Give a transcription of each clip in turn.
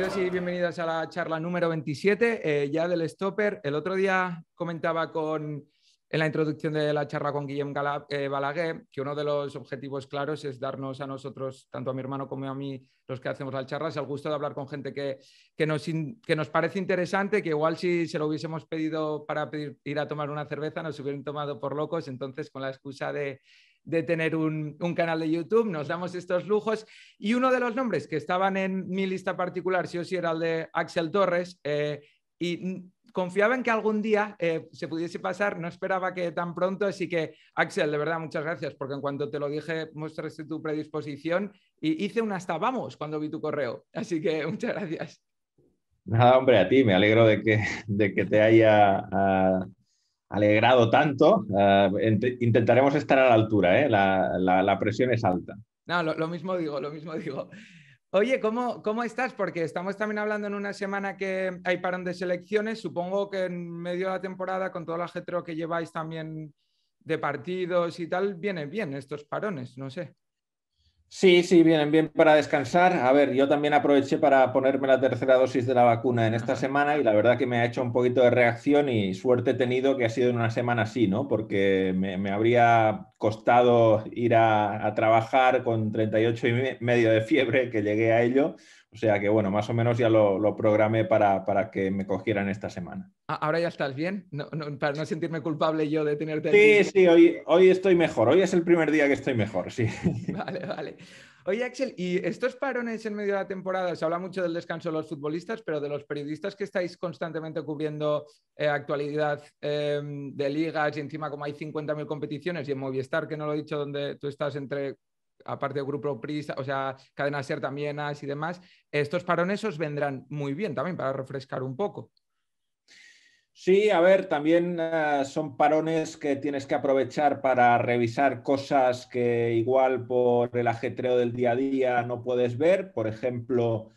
Bienvenidos y bienvenidas a la charla número 27, ya del Stopper. El otro día comentaba en la introducción de la charla con Guillem Balaguer que uno de los objetivos claros es darnos a nosotros, tanto a mi hermano como a mí, los que hacemos las charlas, el gusto de hablar con gente que nos parece interesante, que igual si se lo hubiésemos pedido para ir a tomar una cerveza nos hubieran tomado por locos. Entonces, con la excusa de tener un canal de YouTube, nos damos estos lujos, y uno de los nombres que estaban en mi lista particular sí o sí era el de Axel Torres, y confiaba en que algún día se pudiese pasar, no esperaba que tan pronto, así que Axel, de verdad, muchas gracias, porque en cuanto te lo dije mostraste tu predisposición y hice un hasta vamos cuando vi tu correo, así que muchas gracias. Nada, hombre, a ti, me alegro de que te haya alegrado tanto. Intentaremos estar a la altura, ¿eh? La presión es alta. No, lo mismo digo, lo mismo digo. Oye, ¿cómo estás? Porque estamos también hablando en una semana que hay parón de selecciones. Supongo que en medio de la temporada, con todo el ajetreo que lleváis también de partidos y tal, vienen bien estos parones, no sé. Sí, sí, vienen bien para descansar. A ver, yo también aproveché para ponerme la tercera dosis de la vacuna en esta semana y la verdad que me ha hecho un poquito de reacción y suerte he tenido que ha sido en una semana así, ¿no? Porque me habría costado ir a trabajar con 38 y medio de fiebre, que llegué a ello. O sea que, bueno, más o menos ya lo programé para que me cogieran esta semana. Ahora ya estás bien, para no sentirme culpable yo de tenerte Sí, aquí. sí, hoy estoy mejor. Hoy es el primer día que estoy mejor, sí. Vale, vale. Oye, Axel, y estos parones en medio de la temporada, se habla mucho del descanso de los futbolistas, pero de los periodistas que estáis constantemente cubriendo actualidad de ligas, y encima como hay 50.000 competiciones, y en Movistar, que no lo he dicho, donde tú estás entre, aparte de Grupo Prisa, o sea, Cadena Ser también has y demás, estos parones os vendrán muy bien también para refrescar un poco. Sí, a ver, también son parones que tienes que aprovechar para revisar cosas que igual por el ajetreo del día a día no puedes ver. Por ejemplo,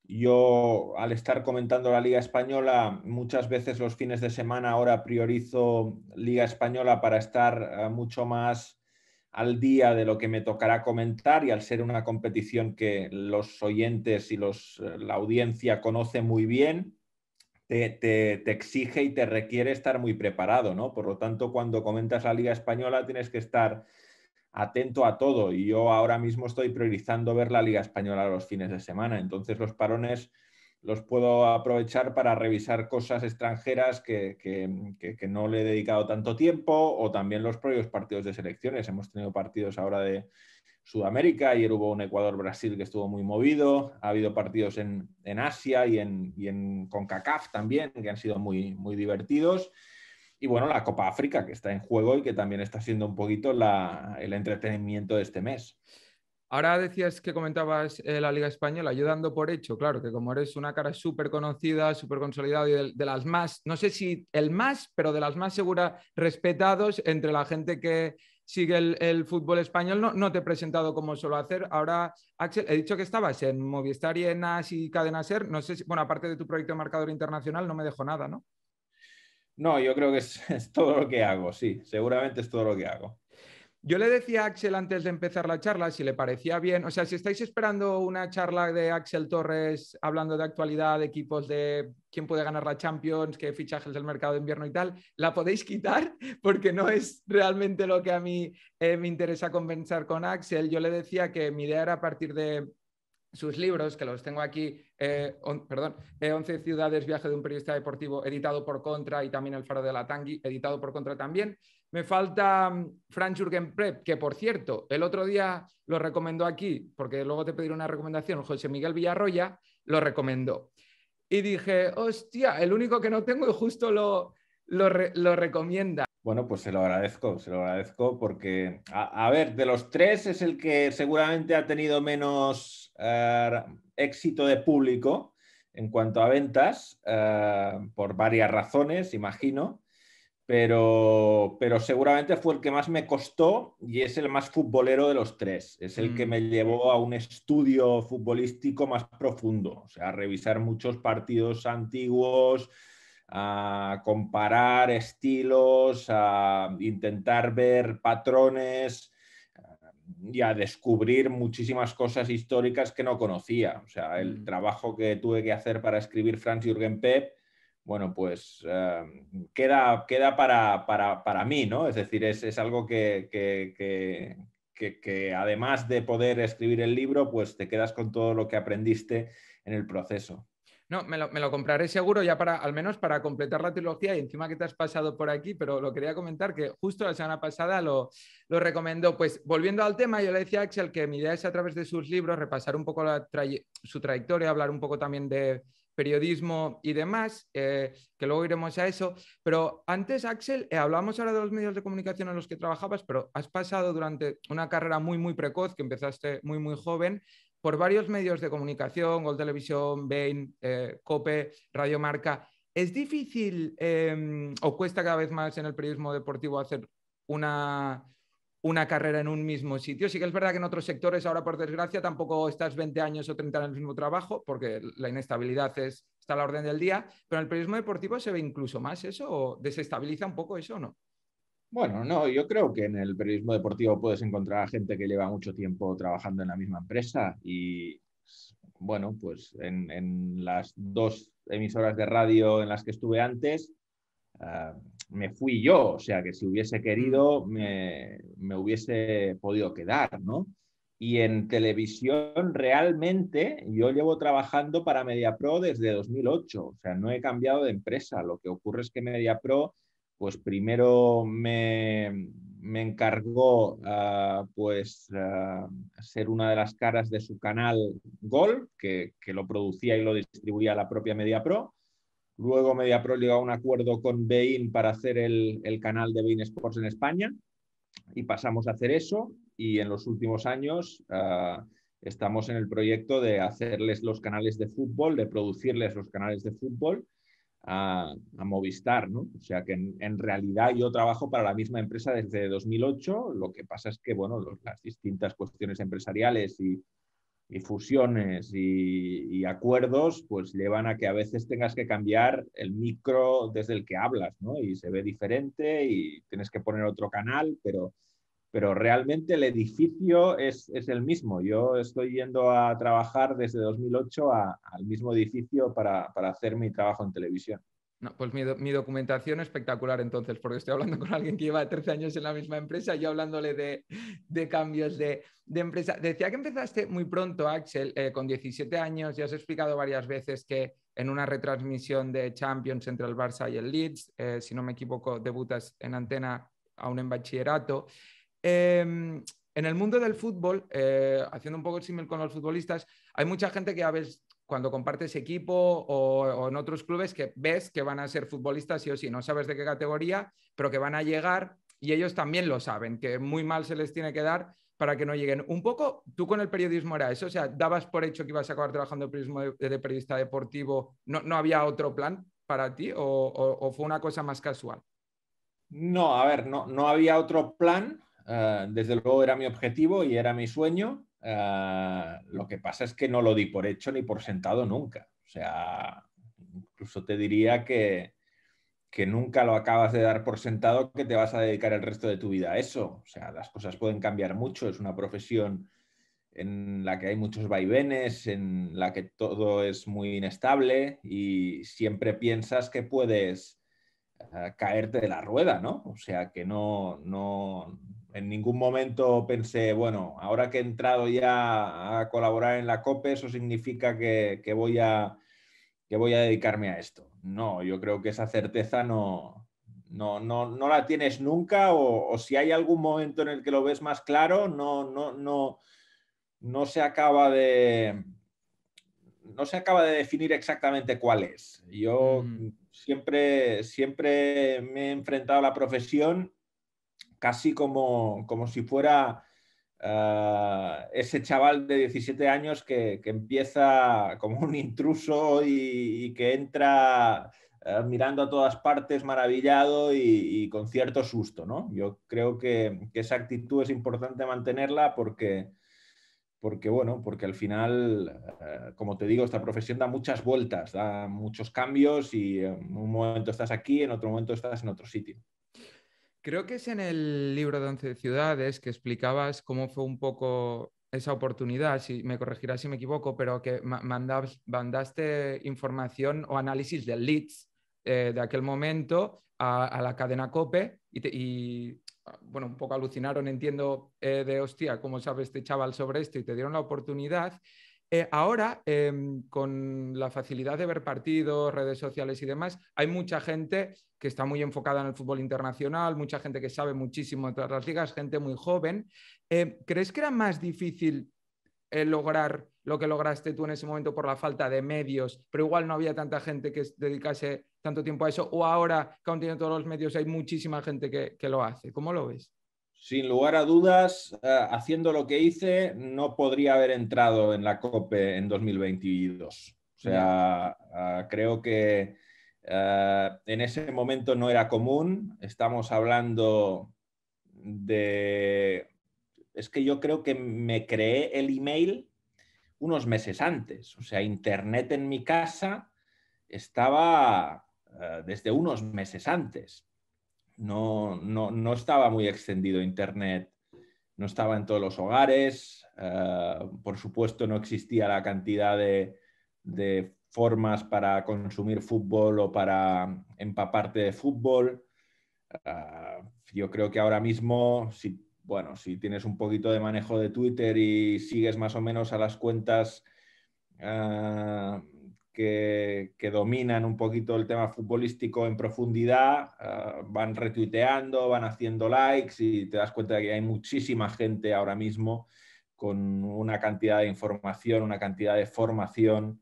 yo al estar comentando la Liga Española, muchas veces los fines de semana ahora priorizo Liga Española para estar mucho más al día de lo que me tocará comentar, y al ser una competición que los oyentes y la audiencia conoce muy bien, te exige y te requiere estar muy preparado, ¿no? Por lo tanto, cuando comentas la Liga Española tienes que estar atento a todo, y yo ahora mismo estoy priorizando ver la Liga Española los fines de semana. Entonces los parones los puedo aprovechar para revisar cosas extranjeras que no le he dedicado tanto tiempo, o también los propios partidos de selecciones. Hemos tenido partidos ahora de Sudamérica, ayer hubo un Ecuador-Brasil que estuvo muy movido, ha habido partidos en Asia y en CONCACAF también, que han sido muy, muy divertidos. Y bueno, la Copa África, que está en juego y que también está siendo un poquito el entretenimiento de este mes. Ahora decías que comentabas la Liga Española, yo dando por hecho, claro, que como eres una cara súper conocida, súper consolidada y de las más, no sé si el más, pero de las más seguras, respetados entre la gente que sigue el fútbol español, no te he presentado como suelo hacer. Ahora, Axel, he dicho que estabas en Movistar y en AS y Cadena Ser, no sé si, bueno, aparte de tu proyecto de marcador internacional, no me dejo nada, ¿no? No, yo creo que es todo lo que hago, sí, seguramente es todo lo que hago. Yo le decía a Axel antes de empezar la charla si le parecía bien, o sea, si estáis esperando una charla de Axel Torres hablando de actualidad, de equipos, de quién puede ganar la Champions, qué fichajes del mercado de invierno y tal, la podéis quitar porque no es realmente lo que a mí me interesa conversar con Axel. Yo le decía que mi idea era a partir de sus libros, que los tengo aquí, 11 ciudades, viaje de un periodista deportivo, editado por Contra, y también El Faro de la Tangui, editado por Contra también. Me falta Franz Jürgen Prep, que por cierto, el otro día lo recomendó aquí, porque luego te pediré una recomendación, José Miguel Villarroya lo recomendó. Y dije, hostia, el único que no tengo y justo lo recomienda. Bueno, pues se lo agradezco porque, a ver, de los tres es el que seguramente ha tenido menos éxito de público en cuanto a ventas, por varias razones, imagino, pero seguramente fue el que más me costó y es el más futbolero de los tres. Es el que me llevó a un estudio futbolístico más profundo, o sea, a revisar muchos partidos antiguos, a comparar estilos, a intentar ver patrones. y a descubrir muchísimas cosas históricas que no conocía. O sea, el trabajo que tuve que hacer para escribir Franz Jürgen Pep, bueno, pues queda para mí, ¿no? Es decir, es algo que además de poder escribir el libro, pues te quedas con todo lo que aprendiste en el proceso. No, me lo compraré seguro ya para, al menos para completar la trilogía y encima que te has pasado por aquí, pero lo quería comentar que justo la semana pasada lo recomendó. Pues volviendo al tema, yo le decía a Axel que mi idea es a través de sus libros repasar un poco su trayectoria, hablar un poco también de periodismo y demás, que luego iremos a eso. Pero antes, Axel, hablamos ahora de los medios de comunicación en los que trabajabas, pero has pasado durante una carrera muy, muy precoz, que empezaste muy, muy joven, por varios medios de comunicación, Gol Televisión, Bain, COPE, Radio Marca. ¿Es difícil o cuesta cada vez más en el periodismo deportivo hacer una carrera en un mismo sitio? Sí que es verdad que en otros sectores, ahora por desgracia, tampoco estás 20 años o 30 en el mismo trabajo, porque la inestabilidad está a la orden del día, pero en el periodismo deportivo se ve incluso más eso, o desestabiliza un poco eso, ¿no? Bueno, no, yo creo que en el periodismo deportivo puedes encontrar a gente que lleva mucho tiempo trabajando en la misma empresa y, bueno, pues en las dos emisoras de radio en las que estuve antes, me fui yo, o sea que si hubiese querido me hubiese podido quedar, ¿no? Y en televisión realmente yo llevo trabajando para MediaPro desde 2008, o sea, no he cambiado de empresa. Lo que ocurre es que MediaPro, pues primero me encargó ser una de las caras de su canal Gol, que lo producía y lo distribuía la propia MediaPro. Luego MediaPro llegó a un acuerdo con Bein para hacer el canal de Bein Sports en España y pasamos a hacer eso y en los últimos años estamos en el proyecto de hacerles los canales de fútbol, de producirles los canales de fútbol a Movistar, ¿no? O sea que en realidad yo trabajo para la misma empresa desde 2008, lo que pasa es que, bueno, las distintas cuestiones empresariales y fusiones y acuerdos, pues llevan a que a veces tengas que cambiar el micro desde el que hablas, ¿no? Y se ve diferente y tienes que poner otro canal, pero realmente el edificio es el mismo. Yo estoy yendo a trabajar desde 2008 al mismo edificio para hacer mi trabajo en televisión. No, pues mi documentación espectacular entonces, porque estoy hablando con alguien que lleva 13 años en la misma empresa y yo hablándole de cambios de empresa. Decía que empezaste muy pronto, Axel, con 17 años, ya has explicado varias veces que en una retransmisión de Champions entre el Barça y el Leeds, si no me equivoco, debutas en antena aún en bachillerato. En el mundo del fútbol, haciendo un poco el símil con los futbolistas, hay mucha gente que a veces cuando compartes equipo o en otros clubes que ves que van a ser futbolistas sí o sí, no sabes de qué categoría, pero que van a llegar y ellos también lo saben, que muy mal se les tiene que dar para que no lleguen. Un poco, tú con el periodismo era eso, o sea, dabas por hecho que ibas a acabar trabajando en periodismo de periodista deportivo, ¿no había otro plan para ti o fue una cosa más casual? No, a ver, no había otro plan. Desde luego era mi objetivo y era mi sueño. Lo que pasa es que no lo di por hecho ni por sentado nunca. O sea, incluso te diría que nunca lo acabas de dar por sentado que te vas a dedicar el resto de tu vida a eso. O sea, las cosas pueden cambiar mucho. Es una profesión en la que hay muchos vaivenes, en la que todo es muy inestable y siempre piensas que puedes caerte de la rueda, ¿no? O sea, que no, en ningún momento pensé, bueno, ahora que he entrado ya a colaborar en la COPE, eso significa que voy a dedicarme a esto. No, yo creo que esa certeza no la tienes nunca o si hay algún momento en el que lo ves más claro, no se acaba no se acaba de definir exactamente cuál es. Yo siempre me he enfrentado a la profesión casi como si fuera ese chaval de 17 años que empieza como un intruso y que entra mirando a todas partes maravillado y con cierto susto, ¿no? Yo creo que esa actitud es importante mantenerla porque al final, como te digo, esta profesión da muchas vueltas, da muchos cambios y en un momento estás aquí, en otro momento estás en otro sitio. Creo que es en el libro de 11 ciudades que explicabas cómo fue un poco esa oportunidad, si me corregirás si me equivoco, pero que mandaste información o análisis del Leeds de aquel momento a la cadena COPE bueno, un poco alucinaron, entiendo, de hostia, ¿cómo sabe este chaval sobre esto? Y te dieron la oportunidad. Ahora, con la facilidad de ver partidos, redes sociales y demás, hay mucha gente que está muy enfocada en el fútbol internacional, mucha gente que sabe muchísimo de todas las ligas, gente muy joven. ¿Crees que era más difícil lograr lo que lograste tú en ese momento por la falta de medios, pero igual no había tanta gente que dedicase tanto tiempo a eso? ¿O ahora, que aún tiene todos los medios, hay muchísima gente que lo hace? ¿Cómo lo ves? Sin lugar a dudas, haciendo lo que hice, no podría haber entrado en la COPE en 2022. O Ya. sea, creo que en ese momento no era común. Estamos hablando de... Es que yo creo que me creé el email unos meses antes. O sea, Internet en mi casa estaba desde unos meses antes. No estaba muy extendido Internet, no estaba en todos los hogares, por supuesto no existía la cantidad de formas para consumir fútbol o para empaparte de fútbol. Yo creo que ahora mismo, si tienes un poquito de manejo de Twitter y sigues más o menos a las cuentas que dominan un poquito el tema futbolístico en profundidad, van retuiteando, van haciendo likes y te das cuenta de que hay muchísima gente ahora mismo con una cantidad de información, una cantidad de formación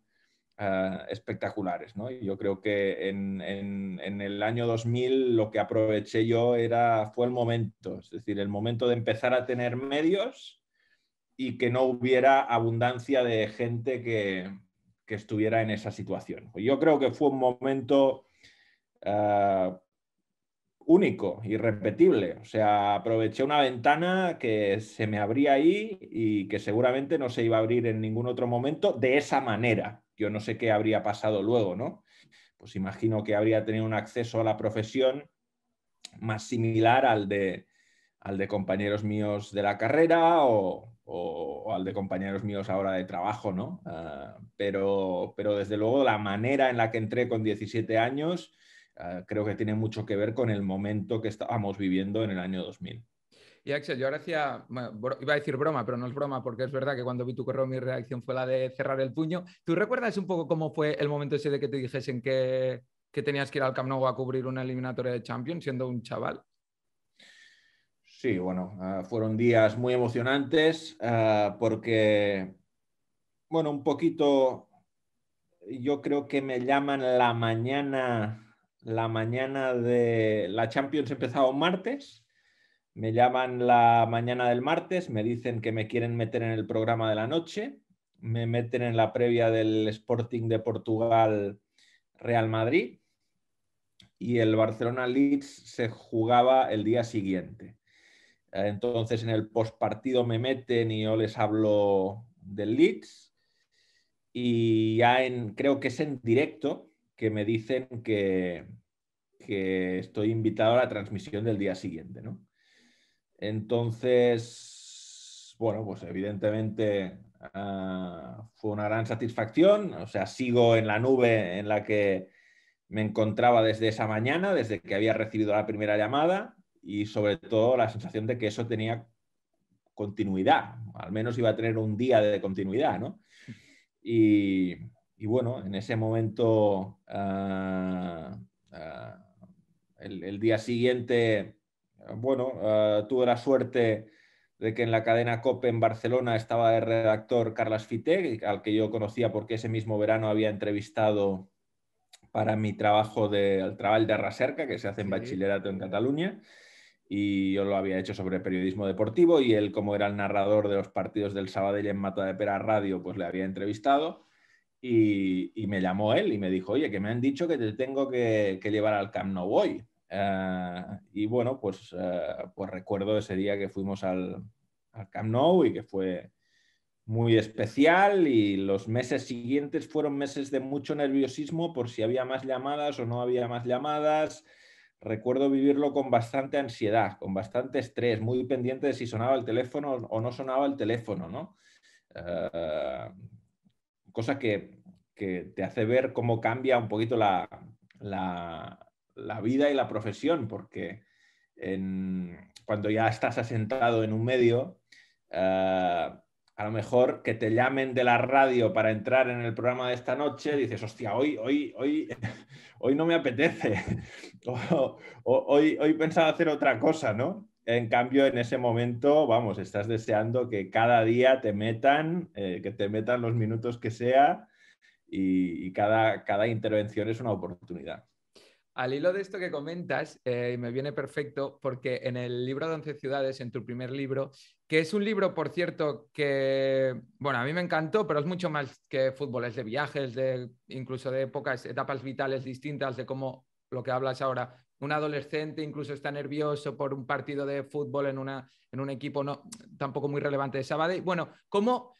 espectaculares, ¿no? Y yo creo que en el año 2000 lo que aproveché yo fue el momento, es decir, el momento de empezar a tener medios y que no hubiera abundancia de gente que estuviera en esa situación. Yo creo que fue un momento único, irrepetible. O sea, aproveché una ventana que se me abría ahí y que seguramente no se iba a abrir en ningún otro momento de esa manera. Yo no sé qué habría pasado luego, ¿no? Pues imagino que habría tenido un acceso a la profesión más similar al de compañeros míos de la carrera o al de compañeros míos ahora de trabajo, ¿no? Pero desde luego la manera en la que entré con 17 años creo que tiene mucho que ver con el momento que estábamos viviendo en el año 2000. Y Axel, yo ahora hacía, bueno, iba a decir broma, pero no es broma, porque es verdad que cuando vi tu correo mi reacción fue la de cerrar el puño. ¿Tú recuerdas un poco cómo fue el momento ese de que te dijesen que tenías que ir al Camp Nou a cubrir una eliminatoria de Champions siendo un chaval? Sí, bueno, fueron días muy emocionantes porque, bueno, un poquito, yo creo que me llaman la mañana de la Champions empezaba un martes, me llaman la mañana del martes, me dicen que me quieren meter en el programa de la noche, me meten en la previa del Sporting de Portugal Real Madrid y el Barcelona Leeds se jugaba el día siguiente. Entonces en el postpartido me meten y yo les hablo del Leeds y ya creo que es en directo que me dicen que estoy invitado a la transmisión del día siguiente, ¿no? Entonces, bueno, pues evidentemente fue una gran satisfacción, o sea, sigo en la nube en la que me encontraba desde esa mañana, desde que había recibido la primera llamada y sobre todo la sensación de que eso tenía continuidad, al menos iba a tener un día de continuidad, ¿no? Y, y bueno, en ese momento, el día siguiente, bueno, tuve la suerte de que en la cadena COPE en Barcelona estaba el redactor Carles Fité, al que yo conocía porque ese mismo verano había entrevistado para mi trabajo el trabajo de recerca que se hace en Sí. bachillerato en Cataluña y yo lo había hecho sobre periodismo deportivo y él, como era el narrador de los partidos del Sabadell en Matadepera Radio, pues le había entrevistado y me llamó él y me dijo, oye, que me han dicho que te tengo que llevar al Camp Nou hoy. Y bueno, pues recuerdo ese día que fuimos al Camp Nou y que fue muy especial y los meses siguientes fueron meses de mucho nerviosismo por si había más llamadas o no había más llamadas. recuerdo vivirlo con bastante ansiedad, con bastante estrés, muy pendiente de si sonaba el teléfono o no sonaba el teléfono, ¿no? Eh, cosa que te hace ver cómo cambia un poquito la vida y la profesión, porque cuando ya estás asentado en un medio, a lo mejor que te llamen de la radio para entrar en el programa de esta noche, dices, hostia, hoy no me apetece, hoy pensaba hacer otra cosa, ¿no? En cambio, en ese momento, vamos, estás deseando que cada día te metan, que te metan los minutos que sea y cada intervención es una oportunidad. Al hilo de esto que comentas, me viene perfecto porque en el libro de 11 ciudades, en tu primer libro, que es un libro, por cierto, que, bueno, a mí me encantó, pero es mucho más que fútbol, es de viajes, incluso de épocas, etapas vitales distintas, de cómo lo que hablas ahora, un adolescente incluso está nervioso por un partido de fútbol en un equipo tampoco muy relevante de Sabadell. Bueno, cómo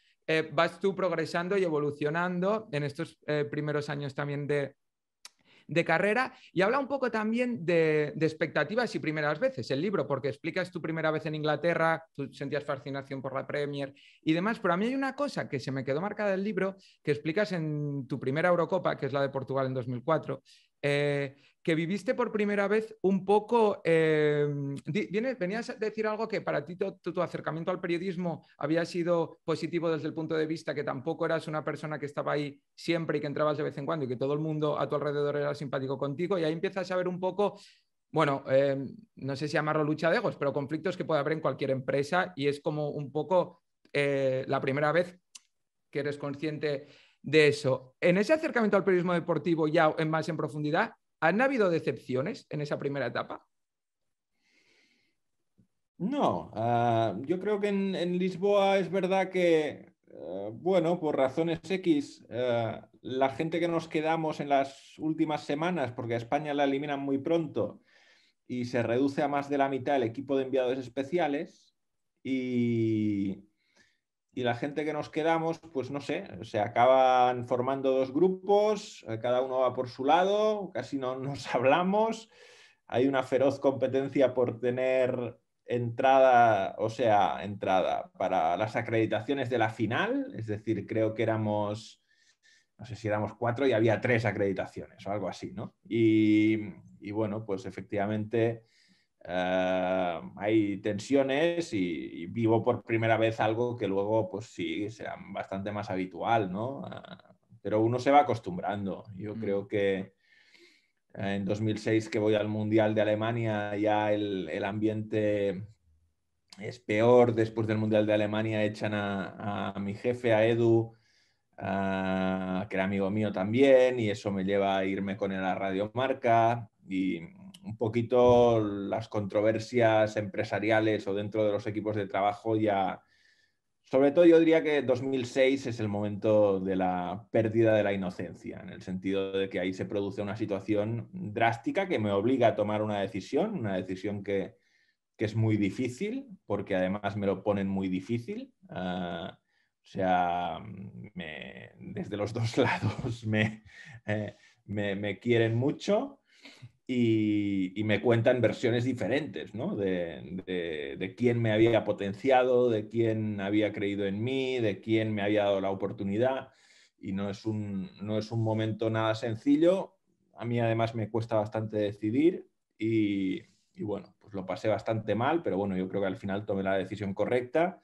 vas tú progresando y evolucionando en estos primeros años también de carrera, y habla un poco también de expectativas y primeras veces, el libro, porque explicas tu primera vez en Inglaterra, tú sentías fascinación por la Premier y demás, pero a mí hay una cosa que se me quedó marcada del libro, que explicas en tu primera Eurocopa, que es la de Portugal en 2004, que viviste por primera vez un poco, venías a decir algo que para ti tu acercamiento al periodismo había sido positivo desde el punto de vista que tampoco eras una persona que estaba ahí siempre y que entrabas de vez en cuando y que todo el mundo a tu alrededor era simpático contigo, y ahí empiezas a ver un poco, bueno, no sé si llamarlo lucha de egos, pero conflictos que puede haber en cualquier empresa, y es como un poco la primera vez que eres consciente de eso. En ese acercamiento al periodismo deportivo ya más en profundidad, ¿han habido decepciones en esa primera etapa? No, yo creo que en Lisboa es verdad que, bueno, por razones X, la gente que nos quedamos en las últimas semanas, porque a España la eliminan muy pronto y se reduce a más de la mitad el equipo de enviados especiales y la gente que nos quedamos, pues no sé, se acaban formando dos grupos, cada uno va por su lado, casi no nos hablamos, hay una feroz competencia por tener entrada, o sea, entrada para las acreditaciones de la final, es decir, creo que éramos, no sé si éramos 4 y había 3 acreditaciones o algo así, ¿no? Y bueno, pues efectivamente hay tensiones y vivo por primera vez algo que luego, pues sí, será bastante más habitual, ¿no? Pero uno se va acostumbrando. Yo creo que en 2006 que voy al Mundial de Alemania ya el ambiente es peor. Después del Mundial de Alemania echan a mi jefe, a Edu, que era amigo mío también, y eso me lleva a irme con él a Radio Marca y un poquito las controversias empresariales o dentro de los equipos de trabajo ya... Sobre todo yo diría que 2006 es el momento de la pérdida de la inocencia, en el sentido de que ahí se produce una situación drástica que me obliga a tomar una decisión que es muy difícil, porque además me lo ponen muy difícil. O sea, desde los dos lados me quieren mucho y me cuentan versiones diferentes, ¿no? De quién me había potenciado, de quién había creído en mí, de quién me había dado la oportunidad. Y no es un momento nada sencillo. A mí además me cuesta bastante decidir y bueno, pues lo pasé bastante mal, pero bueno, yo creo que al final tomé la decisión correcta,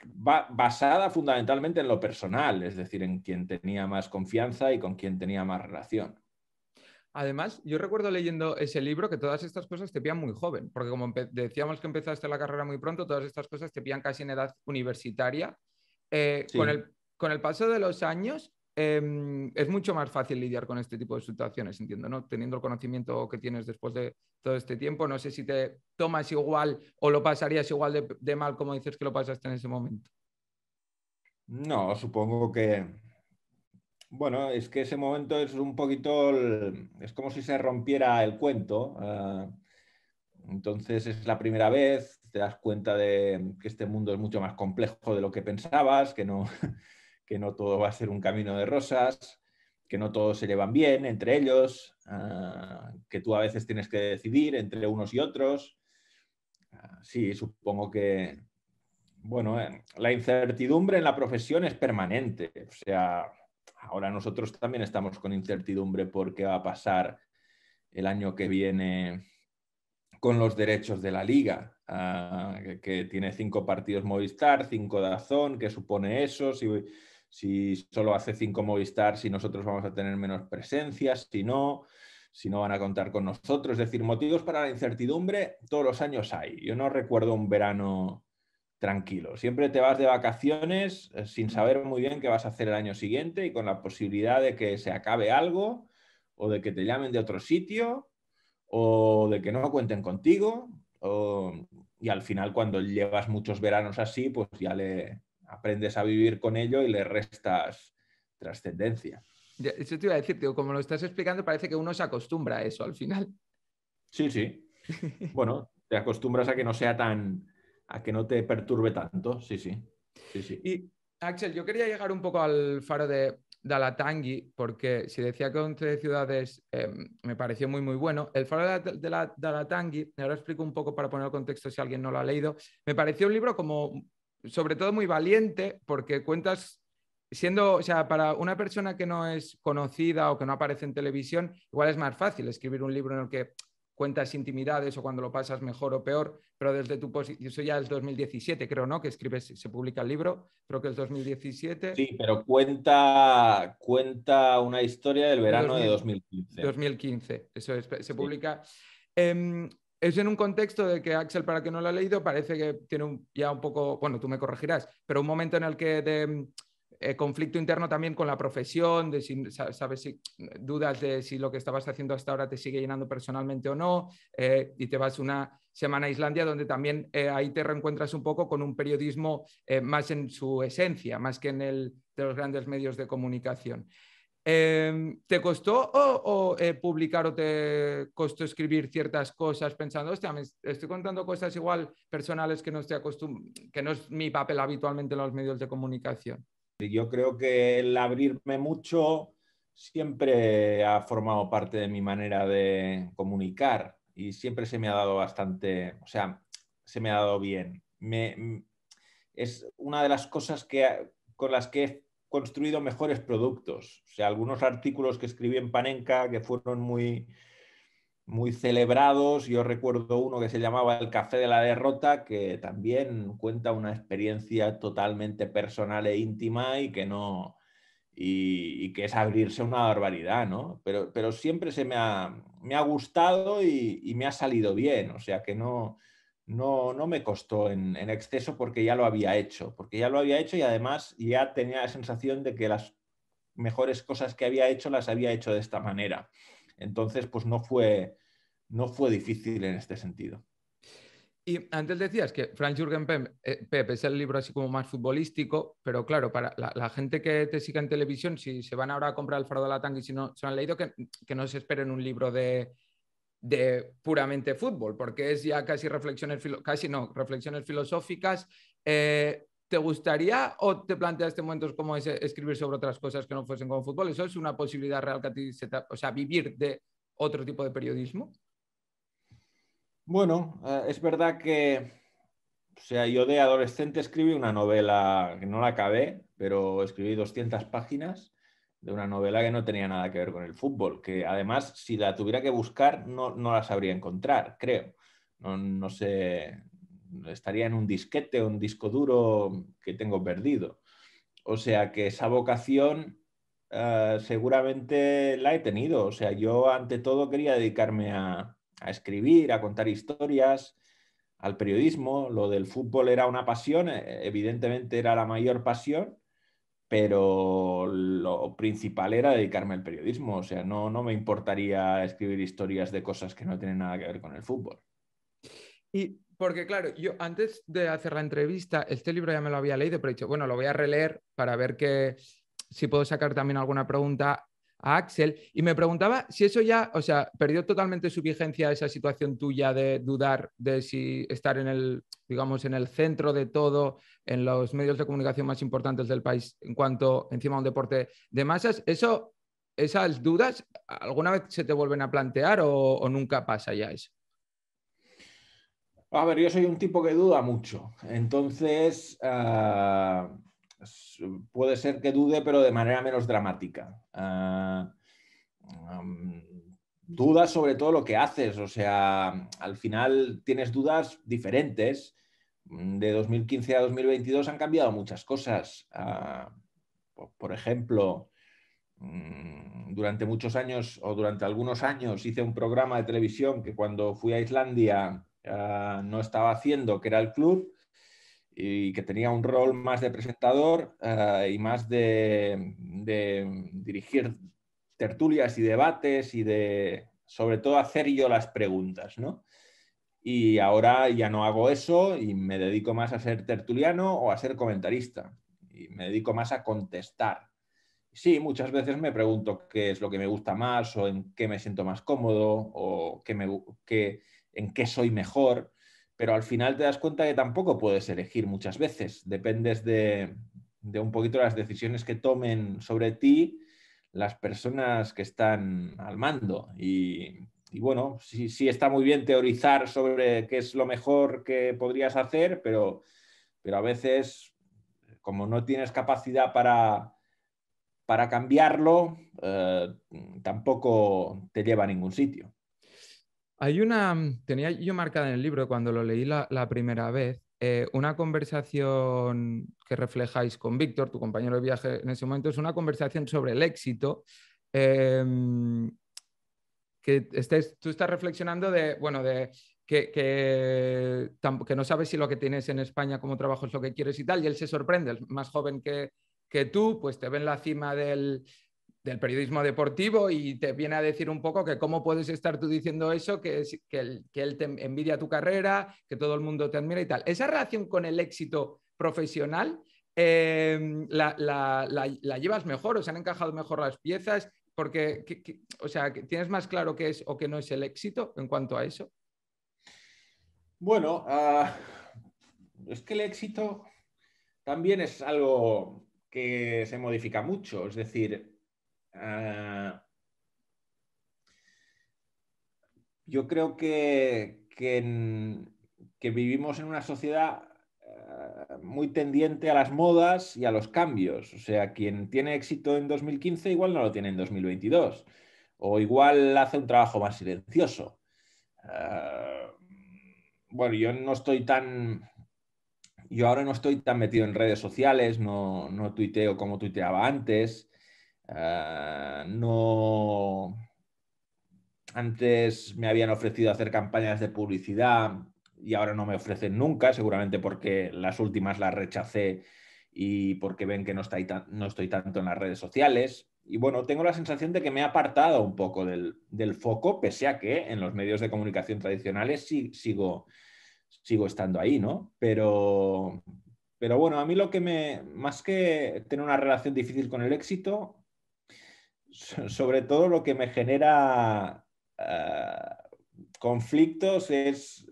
basada fundamentalmente en lo personal, es decir, en quien tenía más confianza y con quien tenía más relación. Además, yo recuerdo leyendo ese libro que todas estas cosas te pillan muy joven, porque como decíamos que empezaste la carrera muy pronto, todas estas cosas te pillan casi en edad universitaria. Sí. Con el paso de los años, es mucho más fácil lidiar con este tipo de situaciones, entiendo, ¿no? Teniendo el conocimiento que tienes después de todo este tiempo, no sé si te tomas igual o lo pasarías igual de mal como dices que lo pasaste en ese momento. No, supongo que, bueno, es que ese momento es un poquito, es como si se rompiera el cuento. Entonces es la primera vez, te das cuenta de que este mundo es mucho más complejo de lo que pensabas, que no, que no todo va a ser un camino de rosas. que no todos se llevan bien entre ellos, que tú a veces tienes que decidir entre unos y otros. Sí, supongo que, bueno, la incertidumbre en la profesión es permanente. O sea, ahora nosotros también estamos con incertidumbre por qué va a pasar el año que viene con los derechos de la liga, que tiene 5 partidos Movistar, 5 DAZN, ¿qué supone eso? Si solo hace 5 Movistar, si nosotros vamos a tener menos presencias, si no van a contar con nosotros. Es decir, motivos para la incertidumbre todos los años hay. Yo no recuerdo un verano tranquilo. Siempre te vas de vacaciones sin saber muy bien qué vas a hacer el año siguiente y con la posibilidad de que se acabe algo o de que te llamen de otro sitio o de que no cuenten contigo. Y al final, cuando llevas muchos veranos así, pues ya le aprendes a vivir con ello y le restas trascendencia. Eso te iba a decir, tío, como lo estás explicando, parece que uno se acostumbra a eso al final. Sí, sí. Bueno, te acostumbras a que no sea a que no te perturbe tanto. Sí, sí. Sí, sí. Y Axel, yo quería llegar un poco al faro de Alatangui, porque si decía que 11 ciudades me pareció muy, muy bueno. El faro de Alatangui, ahora explico un poco para poner el contexto si alguien no lo ha leído, me pareció un libro como, sobre todo muy valiente, porque cuentas, o sea, para una persona que no es conocida o que no aparece en televisión, igual es más fácil escribir un libro en el que cuentas intimidades o cuando lo pasas mejor o peor, pero desde tu posición, eso ya es 2017, creo, ¿no? Que escribes, se publica el libro, creo que es 2017. Sí, pero cuenta una historia del De verano de 2000, 2015. 2015, eso es, se Sí. publica. Es en un contexto de que Axel, para que no lo ha leído, parece que tiene ya un poco, bueno, tú me corregirás, pero un momento en el que de conflicto interno también con la profesión, de si, sabes, si dudas de si lo que estabas haciendo hasta ahora te sigue llenando personalmente o no, y te vas una semana a Islandia donde también ahí te reencuentras un poco con un periodismo más en su esencia, más que en el de los grandes medios de comunicación. ¿Te costó publicar o te costó escribir ciertas cosas pensando, hostia, me estoy contando cosas igual personales que no estoy que no es mi papel habitualmente en los medios de comunicación? Yo creo que el abrirme mucho siempre ha formado parte de mi manera de comunicar y siempre se me ha dado bastante, o sea, se me ha dado bien. Es una de las cosas con las que he construido mejores productos. O sea, algunos artículos que escribí en Panenka que fueron muy, muy celebrados. Yo recuerdo uno que se llamaba El café de la derrota, que también cuenta una experiencia totalmente personal e íntima y que no y que es abrirse una barbaridad, ¿no? Pero siempre me ha gustado y me ha salido bien, o sea que no me costó en exceso porque ya lo había hecho, y además ya tenía la sensación de que las mejores cosas que había hecho las había hecho de esta manera. Entonces, pues no fue difícil en este sentido. Y antes decías que Franz Jürgen Pep es el libro así como más futbolístico, pero claro, para la gente que te siga en televisión, si se van ahora a comprar El Faro de la Tanga y si no se han leído, que no se esperen un libro de puramente fútbol, porque es ya casi reflexiones filosóficas. ¿Te gustaría o te planteaste momentos como ese, escribir sobre otras cosas que no fuesen como fútbol? ¿Eso es una posibilidad real que a ti o sea, vivir de otro tipo de periodismo? Bueno, es verdad que, o sea, yo de adolescente escribí una novela que no la acabé, pero escribí 200 páginas de una novela que no tenía nada que ver con el fútbol, que además, si la tuviera que buscar, no la sabría encontrar, creo. No sé, estaría en un disquete o un disco duro que tengo perdido. O sea que esa vocación seguramente la he tenido. O sea, yo ante todo quería dedicarme a escribir, a contar historias, al periodismo. Lo del fútbol era una pasión, evidentemente era la mayor pasión, pero lo principal era dedicarme al periodismo. O sea, no me importaría escribir historias de cosas que no tienen nada que ver con el fútbol. Y porque, claro, yo antes de hacer la entrevista, este libro ya me lo había leído, pero he dicho, bueno, lo voy a releer para ver si puedo sacar también alguna pregunta a Axel. Y me preguntaba si eso ya, o sea, perdió totalmente su vigencia esa situación tuya de dudar de si estar en el, digamos, en el centro de todo, en los medios de comunicación más importantes del país en cuanto encima a un deporte de masas. Eso esas dudas, ¿alguna vez se te vuelven a plantear o nunca pasa ya eso? A ver, yo soy un tipo que duda mucho, entonces puede ser que dude, pero de manera menos dramática. Dudas sobre todo lo que haces, o sea, al final tienes dudas diferentes. De 2015 a 2022 han cambiado muchas cosas. Por ejemplo, durante muchos años o durante algunos años hice un programa de televisión que cuando fui a Islandia no estaba haciendo, que era el club, y que tenía un rol más de presentador y más de dirigir tertulias y debates y de, sobre todo, hacer yo las preguntas, ¿no? Y ahora ya no hago eso y me dedico más a ser tertuliano o a ser comentarista. Y me dedico más a contestar. Sí, muchas veces me pregunto qué es lo que me gusta más o en qué me siento más cómodo o en qué soy mejor, pero al final te das cuenta que tampoco puedes elegir muchas veces. Dependes de un poquito las decisiones que tomen sobre ti las personas que están al mando. Y bueno, sí está muy bien teorizar sobre qué es lo mejor que podrías hacer, pero a veces, como no tienes capacidad para cambiarlo, tampoco te lleva a ningún sitio. Tenía yo marcada en el libro cuando lo leí la primera vez, una conversación que reflejáis con Víctor, tu compañero de viaje en ese momento, es una conversación sobre el éxito. eh, tú estás reflexionando que no sabes si lo que tienes en España como trabajo es lo que quieres y tal, y él se sorprende, es más joven que tú, pues te ve en la cima del periodismo deportivo y te viene a decir un poco que cómo puedes estar tú diciendo eso, que él te envidia tu carrera, que todo el mundo te admira y tal. Esa relación con el éxito profesional la llevas mejor o se han encajado mejor las piezas porque, o sea, ¿tienes más claro qué es o qué no es el éxito en cuanto a eso? Bueno, es que el éxito también es algo que se modifica mucho. Es decir, yo creo que vivimos en una sociedad muy tendiente a las modas y a los cambios. O sea, quien tiene éxito en 2015 igual no lo tiene en 2022. O igual hace un trabajo más silencioso. Uh, bueno, yo ahora no estoy tan metido en redes sociales, no tuiteo como tuiteaba antes. No. Antes me habían ofrecido hacer campañas de publicidad y ahora no me ofrecen nunca, seguramente porque las últimas las rechacé y porque ven que no estoy tanto en las redes sociales. Y bueno, tengo la sensación de que me he apartado un poco del foco, pese a que en los medios de comunicación tradicionales sigo estando ahí, ¿no? Pero bueno, a mí más que tener una relación difícil con el éxito, sobre todo lo que me genera conflictos es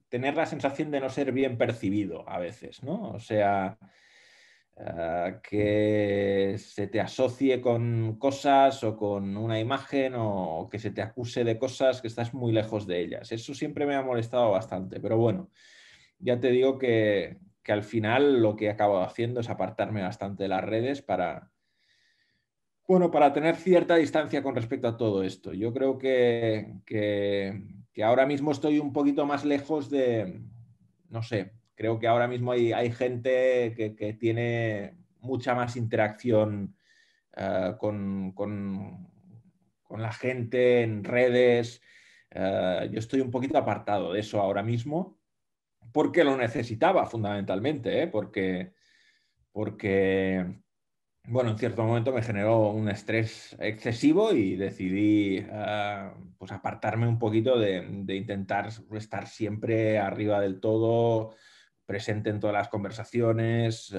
tener la sensación de no ser bien percibido a veces, ¿no? O sea, que se te asocie con cosas o con una imagen o que se te acuse de cosas que estás muy lejos de ellas. Eso siempre me ha molestado bastante, pero bueno, ya te digo que al final lo que he acabado haciendo es apartarme bastante de las redes para tener cierta distancia con respecto a todo esto. Yo creo que ahora mismo estoy un poquito más lejos no sé, creo que ahora mismo hay gente que tiene mucha más interacción con la gente en redes. Yo estoy un poquito apartado de eso ahora mismo porque lo necesitaba fundamentalmente, porque bueno, en cierto momento me generó un estrés excesivo y decidí pues apartarme un poquito de intentar estar siempre arriba del todo, presente en todas las conversaciones,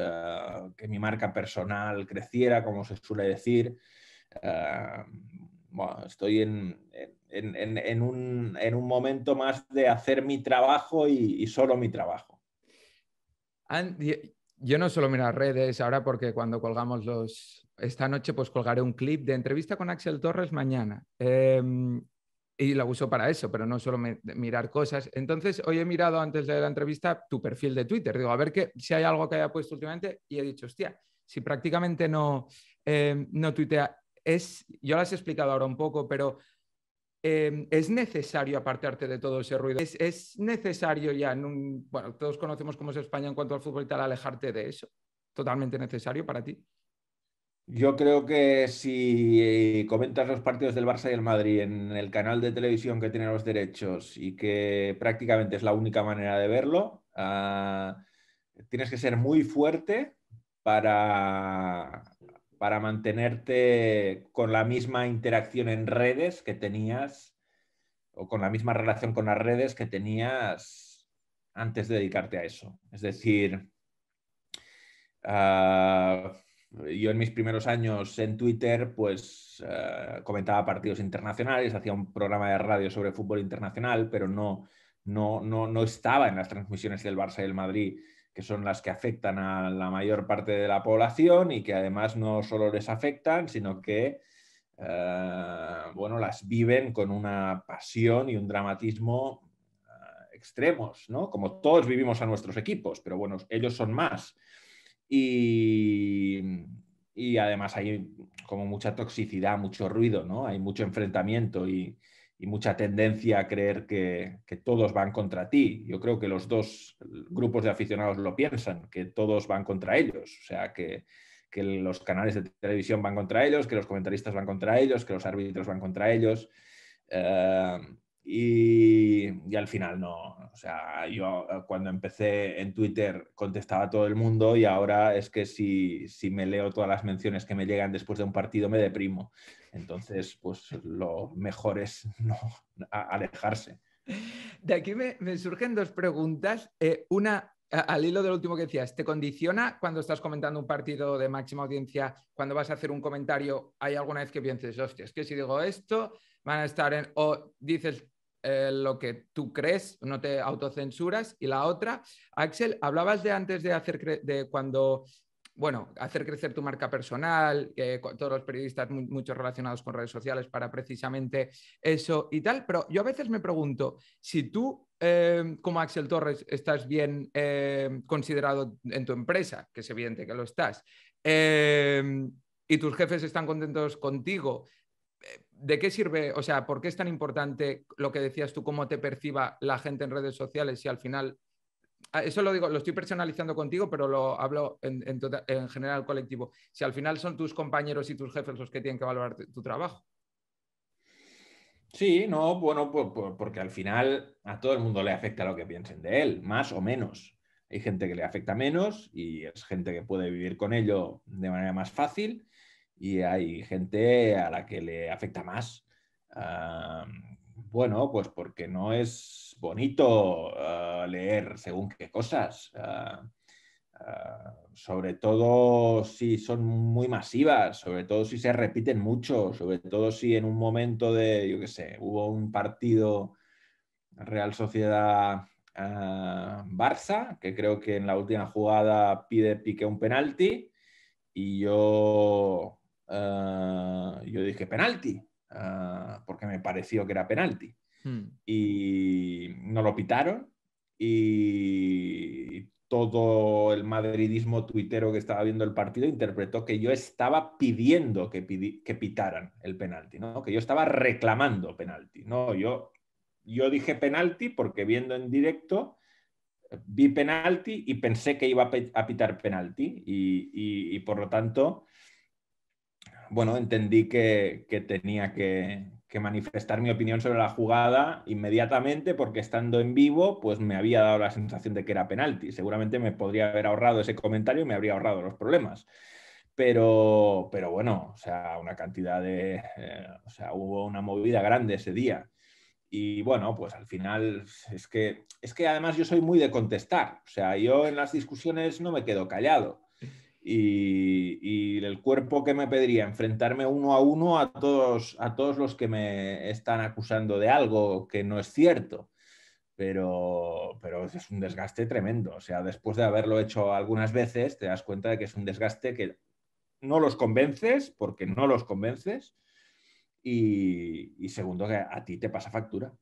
que mi marca personal creciera, como se suele decir. Uh, bueno, estoy en un momento más de hacer mi trabajo y solo mi trabajo. Yo no suelo mirar redes ahora porque cuando colgamos esta noche pues colgaré un clip de entrevista con Axel Torres mañana. Y la uso para eso, pero no solo mirar cosas. Entonces, hoy he mirado antes de la entrevista tu perfil de Twitter. Digo, a ver si hay algo que haya puesto últimamente. Y he dicho, hostia, si prácticamente no tuitea. Yo las he explicado ahora un poco, pero ¿es necesario apartarte de todo ese ruido? ¿Es necesario ya, bueno, todos conocemos cómo es España en cuanto al fútbol y tal, alejarte de eso? ¿Totalmente necesario para ti? Yo creo que si comentas los partidos del Barça y el Madrid en el canal de televisión que tiene los derechos y que prácticamente es la única manera de verlo, tienes que ser muy fuerte para, para mantenerte con la misma interacción en redes que tenías o con la misma relación con las redes que tenías antes de dedicarte a eso. Es decir, yo en mis primeros años en Twitter, pues comentaba partidos internacionales, hacía un programa de radio sobre fútbol internacional, pero no estaba en las transmisiones del Barça y el Madrid, que son las que afectan a la mayor parte de la población y que además no solo les afectan, sino que bueno, las viven con una pasión y un dramatismo extremos, ¿no? Como todos vivimos a nuestros equipos, pero bueno, ellos son más. Y, y además hay como mucha toxicidad, mucho ruido, ¿no? Hay mucho enfrentamiento y mucha tendencia a creer que todos van contra ti. Yo creo que los dos grupos de aficionados lo piensan, que todos van contra ellos. O sea, que los canales de televisión van contra ellos, que los comentaristas van contra ellos, que los árbitros van contra ellos. Y al final no. O sea, yo cuando empecé en Twitter contestaba a todo el mundo y ahora es que si me leo todas las menciones que me llegan después de un partido me deprimo. Entonces, pues lo mejor es no alejarse. De aquí me surgen dos preguntas. Una, al hilo del último que decías, ¿te condiciona cuando estás comentando un partido de máxima audiencia, cuando vas a hacer un comentario, hay alguna vez que pienses, hostia, es que si digo esto, van a estar en... o dices lo que tú crees, no te autocensuras? Y la otra, Axel, hablabas de antes de de cuando bueno, hacer crecer tu marca personal, todos los periodistas muchos relacionados con redes sociales para precisamente eso y tal, pero yo a veces me pregunto si tú, como Axel Torres, estás bien considerado en tu empresa, que es evidente que lo estás, y tus jefes están contentos contigo, ¿de qué sirve? O sea, ¿por qué es tan importante lo que decías tú, cómo te perciba la gente en redes sociales si al final eso lo digo, lo estoy personalizando contigo, pero lo hablo en general colectivo. Si al final son tus compañeros y tus jefes los que tienen que valorar tu trabajo. Sí, no, bueno, porque al final a todo el mundo le afecta lo que piensen de él, más o menos. Hay gente que le afecta menos y es gente que puede vivir con ello de manera más fácil y hay gente a la que le afecta más. Uh, bueno, pues porque no es bonito leer según qué cosas. Sobre todo si son muy masivas, sobre todo si se repiten mucho, sobre todo si en un momento de, yo qué sé, hubo un partido Real Sociedad Barça, que creo que en la última jugada pide Piqué un penalti y yo dije penalti, porque me pareció que era penalti. Y no lo pitaron y todo el madridismo tuitero que estaba viendo el partido interpretó que yo estaba pidiendo que pitaran el penalti, ¿no? Que yo estaba reclamando penalti. No, yo dije penalti porque viendo en directo vi penalti y pensé que iba a pitar penalti y por lo tanto, bueno, entendí que tenía que manifestar mi opinión sobre la jugada inmediatamente porque estando en vivo pues me había dado la sensación de que era penalti. Seguramente me podría haber ahorrado ese comentario y me habría ahorrado los problemas. Pero bueno, o sea, una cantidad de... o sea, hubo una movida grande ese día. Y bueno, pues al final es que además yo soy muy de contestar. O sea, yo en las discusiones no me quedo callado. Y el cuerpo que me pediría enfrentarme uno a uno a todos los que me están acusando de algo que no es cierto. Pero es un desgaste tremendo. O sea, después de haberlo hecho algunas veces, te das cuenta de que es un desgaste que no los convences, porque no los convences, y segundo, que a ti te pasa factura.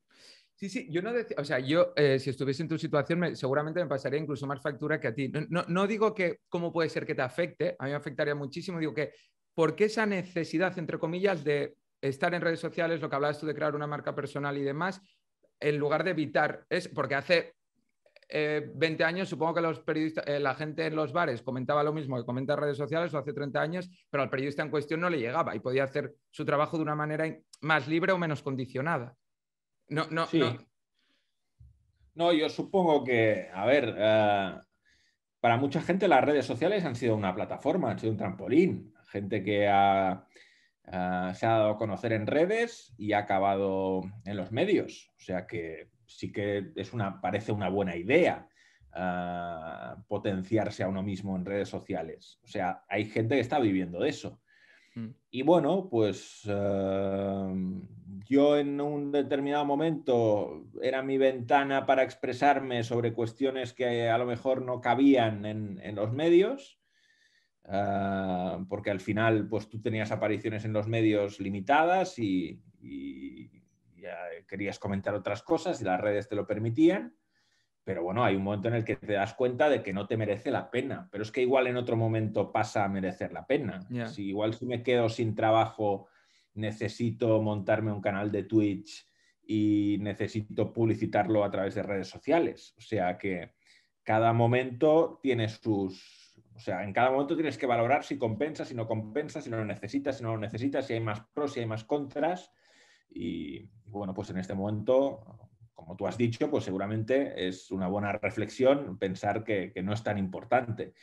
Sí, sí, yo no decía, o sea, yo si estuviese en tu situación seguramente me pasaría incluso más factura que a ti. No digo que cómo puede ser que te afecte, a mí me afectaría muchísimo, digo que ¿por qué esa necesidad, entre comillas, de estar en redes sociales, lo que hablabas tú de crear una marca personal y demás, en lugar de evitar, es porque hace 20 años, supongo que los periodistas, la gente en los bares comentaba lo mismo que comenta en redes sociales o hace 30 años, pero al periodista en cuestión no le llegaba y podía hacer su trabajo de una manera más libre o menos condicionada. No. Sí. No, yo supongo que, a ver, para mucha gente las redes sociales han sido una plataforma, han sido un trampolín. Gente que se ha dado a conocer en redes y ha acabado en los medios. O sea que sí que parece una buena idea potenciarse a uno mismo en redes sociales. O sea, hay gente que está viviendo de eso. Y bueno, pues yo en un determinado momento era mi ventana para expresarme sobre cuestiones que a lo mejor no cabían en los medios, porque al final pues tú tenías apariciones en los medios limitadas y ya querías comentar otras cosas y las redes te lo permitían. Pero bueno, hay un momento en el que te das cuenta de que no te merece la pena. Pero es que igual en otro momento pasa a merecer la pena. Yeah. Si me quedo sin trabajo, necesito montarme un canal de Twitch y necesito publicitarlo a través de redes sociales. O sea que cada momento tiene sus... O sea, en cada momento tienes que valorar si compensa, si no compensa, si no lo necesitas, si no lo necesitas, si hay más pros, si hay más contras. Y bueno, pues en este momento, como tú has dicho, pues seguramente es una buena reflexión pensar que no es tan importante.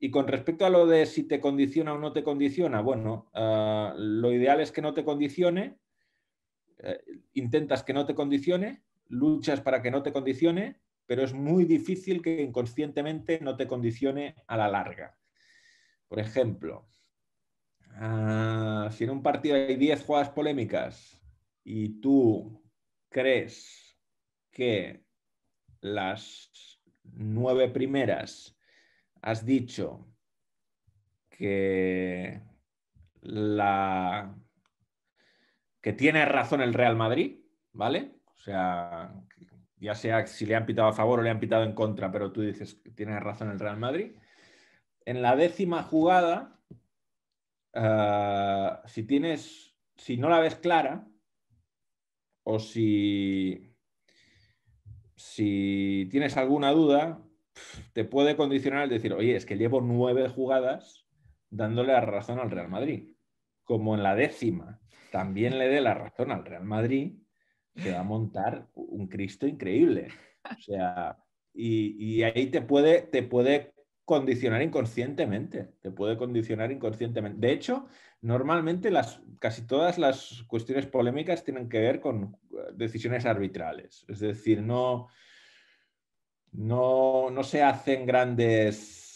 Y con respecto a lo de si te condiciona o no te condiciona, bueno, lo ideal es que no te condicione, intentas que no te condicione, luchas para que no te condicione, pero es muy difícil que inconscientemente no te condicione a la larga. Por ejemplo, si en un partido hay 10 jugadas polémicas y tú crees que las 9 primeras has dicho que que tiene razón el Real Madrid, ¿vale? O sea, ya sea si le han pitado a favor o le han pitado en contra, pero tú dices que tiene razón el Real Madrid. En la 10ª jugada, si no la ves clara o si tienes alguna duda, te puede condicionar el decir, oye, es que llevo 9 jugadas dándole la razón al Real Madrid. Como en la 10ª también le dé la razón al Real Madrid, se va a montar un Cristo increíble. O sea, y ahí te puede condicionar inconscientemente. Te puede condicionar inconscientemente. De hecho, normalmente casi todas las cuestiones polémicas tienen que ver con decisiones arbitrales. Es decir, no se hacen grandes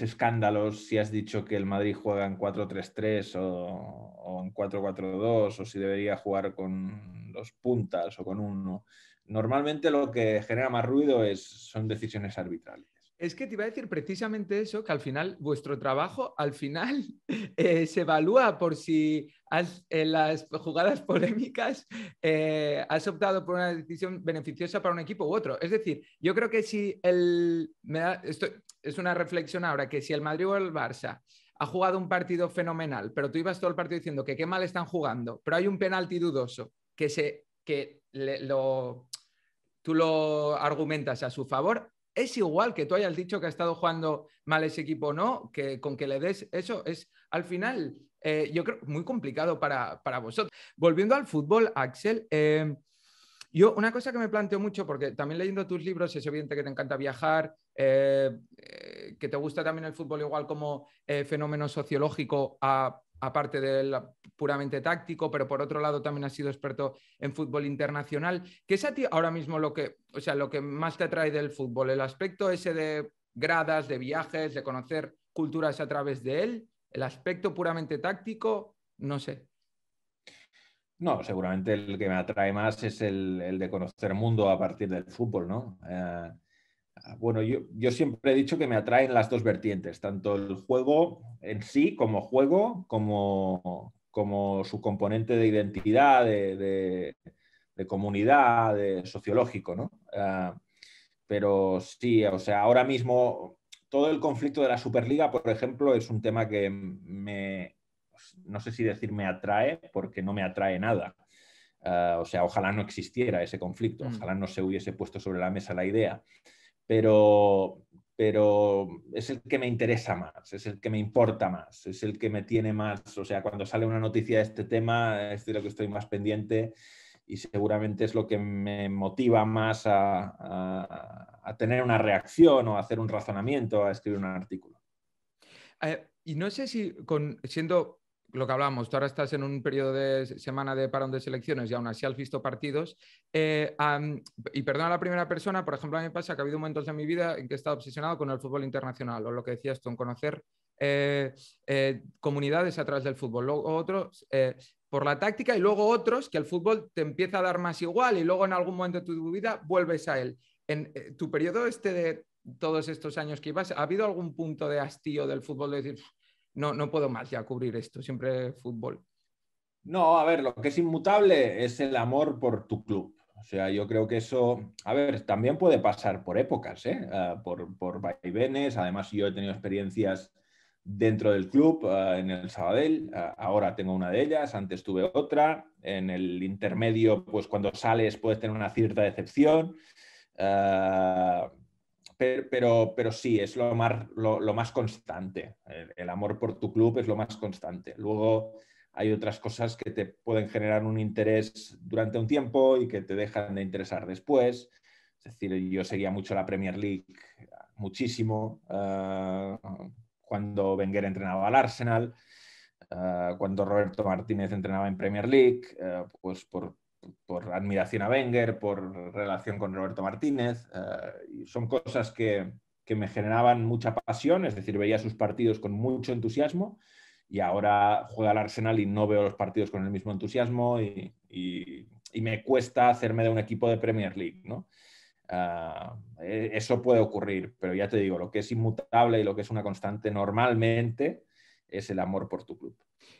escándalos si has dicho que el Madrid juega en 4-3-3 o en 4-4-2 o si debería jugar con 2 puntas o con 1. Normalmente lo que genera más ruido son decisiones arbitrales. Es que te iba a decir precisamente eso, que al final vuestro trabajo, al final se evalúa por si en las jugadas polémicas has optado por una decisión beneficiosa para un equipo u otro. Es decir, yo creo que si esto es una reflexión ahora, que si el Madrid o el Barça ha jugado un partido fenomenal, pero tú ibas todo el partido diciendo que qué mal están jugando, pero hay un penalti dudoso tú lo argumentas a su favor, es igual que tú hayas dicho que ha estado jugando mal ese equipo o no, que con que le des eso es al final, yo creo, muy complicado para vosotros. Volviendo al fútbol, Axel, yo una cosa que me planteo mucho, porque también leyendo tus libros es evidente que te encanta viajar, que te gusta también el fútbol igual como fenómeno sociológico aparte del puramente táctico, pero por otro lado también has sido experto en fútbol internacional. ¿Qué es a ti ahora mismo lo que más te atrae del fútbol? ¿El aspecto ese de gradas, de viajes, de conocer culturas a través de él? ¿El aspecto puramente táctico? No sé. No, seguramente el que me atrae más es el de conocer mundo a partir del fútbol, ¿no? Bueno, yo siempre he dicho que me atraen las dos vertientes, tanto el juego en sí como juego, como su componente de identidad, de comunidad, de sociológico, ¿no? Pero sí, o sea, ahora mismo todo el conflicto de la Superliga, por ejemplo, es un tema que no sé si decir me atrae, porque no me atrae nada. O sea, ojalá no existiera ese conflicto, ojalá no se hubiese puesto sobre la mesa la idea, pero, pero es el que me interesa más, es el que me importa más, es el que me tiene más, o sea, cuando sale una noticia de este tema, es de lo que estoy más pendiente y seguramente es lo que me motiva más a tener una reacción o a hacer un razonamiento, a escribir un artículo. Y no sé si, siendo lo que hablábamos, tú ahora estás en un periodo de semana de parón de selecciones y aún así has visto partidos. Y perdona a la primera persona, por ejemplo, a mí me pasa que ha habido momentos en mi vida en que he estado obsesionado con el fútbol internacional, o lo que decías tú, en conocer comunidades a través del fútbol. Luego otros por la táctica y luego otros que el fútbol te empieza a dar más igual y luego en algún momento de tu vida vuelves a él. En tu periodo de todos estos años que ibas, ¿ha habido algún punto de hastío del fútbol de decir, no puedo más ya cubrir esto, siempre fútbol? No, a ver, lo que es inmutable es el amor por tu club. O sea, yo creo que eso, a ver, también puede pasar por épocas, ¿eh? Por vaivenes. Además, yo he tenido experiencias dentro del club, en el Sabadell. Ahora tengo una de ellas, antes tuve otra. En el intermedio, pues cuando sales puedes tener una cierta decepción. Pero sí, es lo más constante. El amor por tu club es lo más constante. Luego hay otras cosas que te pueden generar un interés durante un tiempo y que te dejan de interesar después. Es decir, yo seguía mucho la Premier League, muchísimo, cuando Wenger entrenaba al Arsenal, cuando Roberto Martínez entrenaba en Premier League, pues por admiración a Wenger, por relación con Roberto Martínez. Y son cosas que me generaban mucha pasión, es decir, veía sus partidos con mucho entusiasmo y ahora juega al Arsenal y no veo los partidos con el mismo entusiasmo y me cuesta hacerme de un equipo de Premier League, ¿no? Eso puede ocurrir, pero ya te digo, lo que es inmutable y lo que es una constante normalmente es el amor por tu club.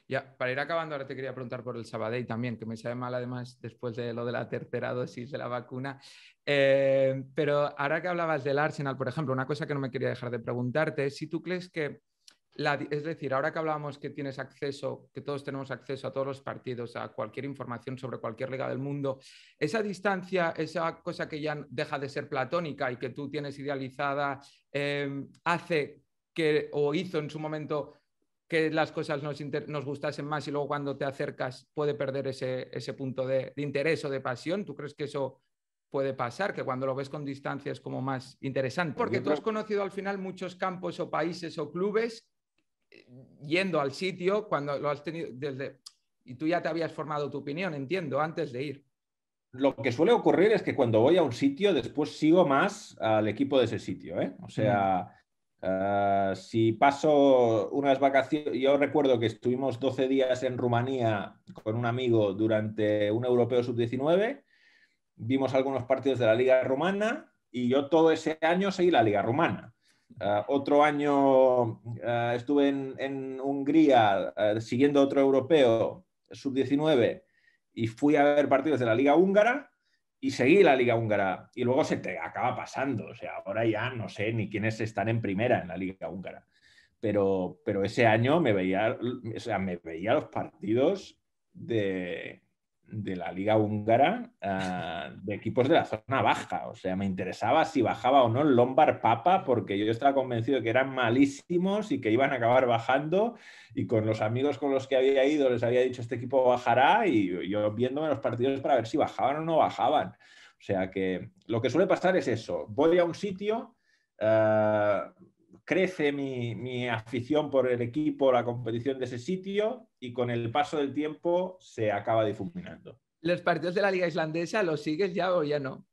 Ya, para ir acabando, ahora te quería preguntar por el Sabadell también, que me sabe mal además después de lo de la tercera dosis de la vacuna. Pero ahora que hablabas del Arsenal, por ejemplo, una cosa que no me quería dejar de preguntarte es si tú crees que, es decir, ahora que hablábamos que tienes acceso, que todos tenemos acceso a todos los partidos, a cualquier información sobre cualquier liga del mundo, esa distancia, esa cosa que ya deja de ser platónica y que tú tienes idealizada, hace que, o hizo en su momento que las cosas nos gustasen más y luego cuando te acercas puede perder ese punto de interés o de pasión. ¿Tú crees que eso puede pasar, que cuando lo ves con distancia es como más interesante? Porque tú has conocido al final muchos campos o países o clubes yendo al sitio cuando lo has tenido desde... Y tú ya te habías formado tu opinión, entiendo, antes de ir. Lo que suele ocurrir es que cuando voy a un sitio, después sigo más al equipo de ese sitio, ¿eh? O sea, si paso unas vacaciones, yo recuerdo que estuvimos 12 días en Rumanía con un amigo durante un Europeo Sub-19, vimos algunos partidos de la Liga Rumana y yo todo ese año seguí la Liga Rumana. Otro año estuve en Hungría siguiendo otro Europeo Sub-19 y fui a ver partidos de la Liga Húngara y seguí la Liga Húngara. Y luego se te acaba pasando. O sea, ahora ya no sé ni quiénes están en primera en la Liga Húngara. Pero ese año o sea, me veía los partidos de la Liga Húngara, de equipos de la zona baja. O sea, me interesaba si bajaba o no el Lombard Papa, porque yo estaba convencido de que eran malísimos y que iban a acabar bajando. Y con los amigos con los que había ido les había dicho este equipo bajará y yo viéndome los partidos para ver si bajaban o no bajaban. O sea que lo que suele pasar es eso. Voy a un sitio, crece mi afición por el equipo, la competición de ese sitio y con el paso del tiempo se acaba difuminando. ¿Los partidos de la Liga Islandesa los sigues ya o ya no?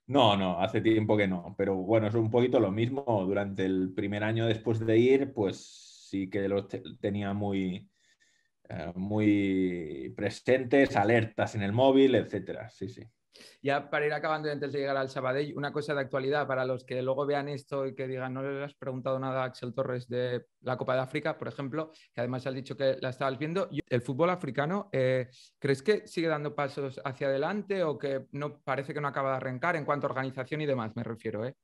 No, hace tiempo que no, pero bueno, es un poquito lo mismo. Durante el primer año después de ir, pues sí que los tenía muy presentes, alertas en el móvil, etcétera. Sí, sí. Ya para ir acabando y antes de llegar al Sabadell, una cosa de actualidad para los que luego vean esto y que digan, no le has preguntado nada a Axel Torres de la Copa de África, por ejemplo, que además has dicho que la estabas viendo. El fútbol africano, ¿crees que sigue dando pasos hacia adelante o que no parece que no acaba de arrancar en cuanto a organización y demás, me refiero, ¿eh?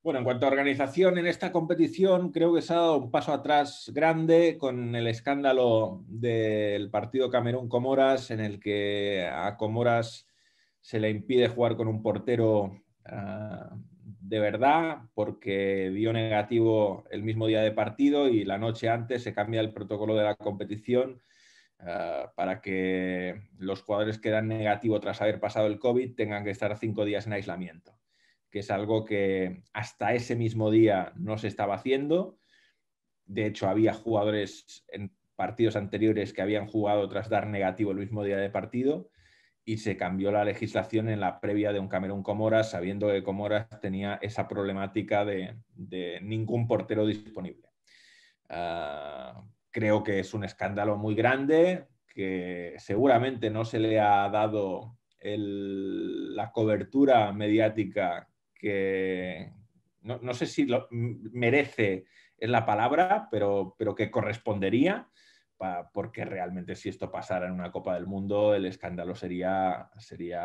Bueno, en cuanto a organización en esta competición, creo que se ha dado un paso atrás grande con el escándalo del partido Camerún-Comoras, en el que a Comoras se le impide jugar con un portero de verdad porque dio negativo el mismo día de partido y la noche antes se cambia el protocolo de la competición para que los jugadores que dan negativo tras haber pasado el COVID tengan que estar 5 días en aislamiento, que es algo que hasta ese mismo día no se estaba haciendo. De hecho, había jugadores en partidos anteriores que habían jugado tras dar negativo el mismo día de partido y se cambió la legislación en la previa de un Camerún-Comoras, sabiendo que Comoras tenía esa problemática de ningún portero disponible. Creo que es un escándalo muy grande, que seguramente no se le ha dado la cobertura mediática que no sé si merece es la palabra, pero que correspondería, porque realmente si esto pasara en una Copa del Mundo, el escándalo sería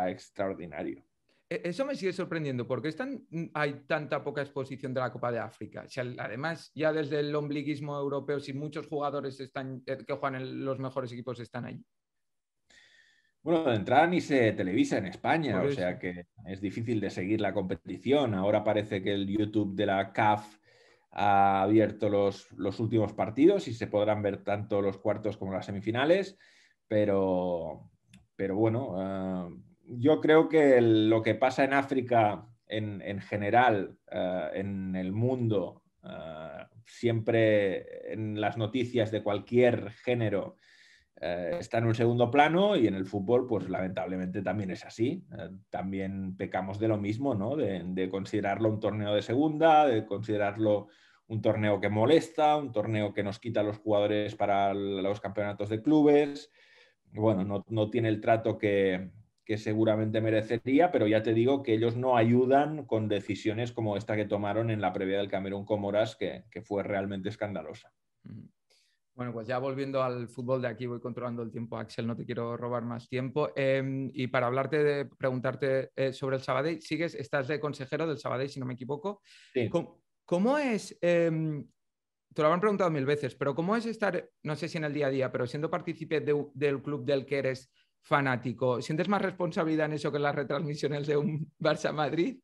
extraordinario. Eso me sigue sorprendiendo, porque hay tanta poca exposición de la Copa de África. O sea, además, ya desde el ombliguismo europeo, si muchos jugadores que juegan en los mejores equipos están ahí. Bueno, de entrada ni se televisa en España, Por o eso. sea que es difícil de seguir la competición. Ahora parece que el YouTube de la CAF ha abierto los últimos partidos y se podrán ver tanto los cuartos como las semifinales, pero, pero bueno, yo creo que lo que pasa en África en general, en el mundo, siempre en las noticias de cualquier género, está en un segundo plano y en el fútbol, pues lamentablemente también es así. También pecamos de lo mismo, ¿no? De considerarlo un torneo de segunda, de considerarlo un torneo que molesta, un torneo que nos quita a los jugadores para los campeonatos de clubes. Bueno, no tiene el trato que seguramente merecería, pero ya te digo que ellos no ayudan con decisiones como esta que tomaron en la previa del Camerún-Comoras, que fue realmente escandalosa. Bueno, pues ya volviendo al fútbol de aquí, voy controlando el tiempo, Axel, no te quiero robar más tiempo. Y para preguntarte sobre el Sabadell, estás de consejero del Sabadell, si no me equivoco. Sí. ¿Cómo es? Te lo habrán preguntado 1000 veces, pero ¿cómo es estar, no sé si en el día a día, pero siendo partícipe del club del que eres fanático? ¿Sientes más responsabilidad en eso que en las retransmisiones de un Barça Madrid?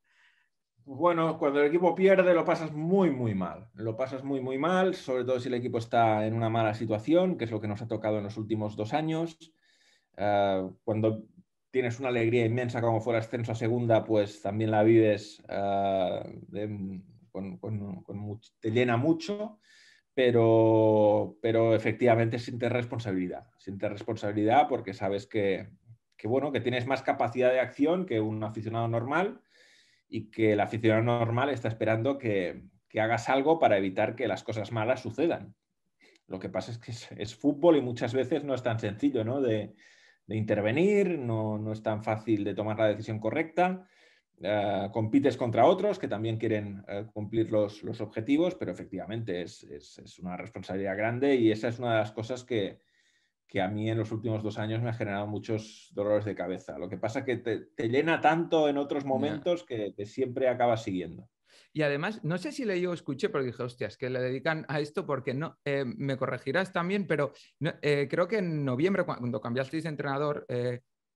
Bueno, cuando el equipo pierde lo pasas muy, muy mal. Lo pasas muy, muy mal, sobre todo si el equipo está en una mala situación, que es lo que nos ha tocado en los últimos 2 años. Cuando tienes una alegría inmensa como fuera ascenso a segunda, pues también la vives, te llena mucho, pero efectivamente sientes responsabilidad. Sientes responsabilidad porque sabes bueno, que tienes más capacidad de acción que un aficionado normal y que el aficionado normal está esperando que hagas algo para evitar que las cosas malas sucedan. Lo que pasa es que es fútbol y muchas veces no es tan sencillo, ¿no? de intervenir, no es tan fácil de tomar la decisión correcta. Compites contra otros que también quieren cumplir los objetivos, pero efectivamente es una responsabilidad grande y esa es una de las cosas que a mí en los últimos 2 años me ha generado muchos dolores de cabeza. Lo que pasa es que te llena tanto en otros Yeah. momentos que siempre acabas siguiendo. Y además, no sé si leí o escuché, pero dije, hostias, que le dedican a esto porque no, me corregirás también, pero creo que en noviembre, cuando cambiasteis de entrenador,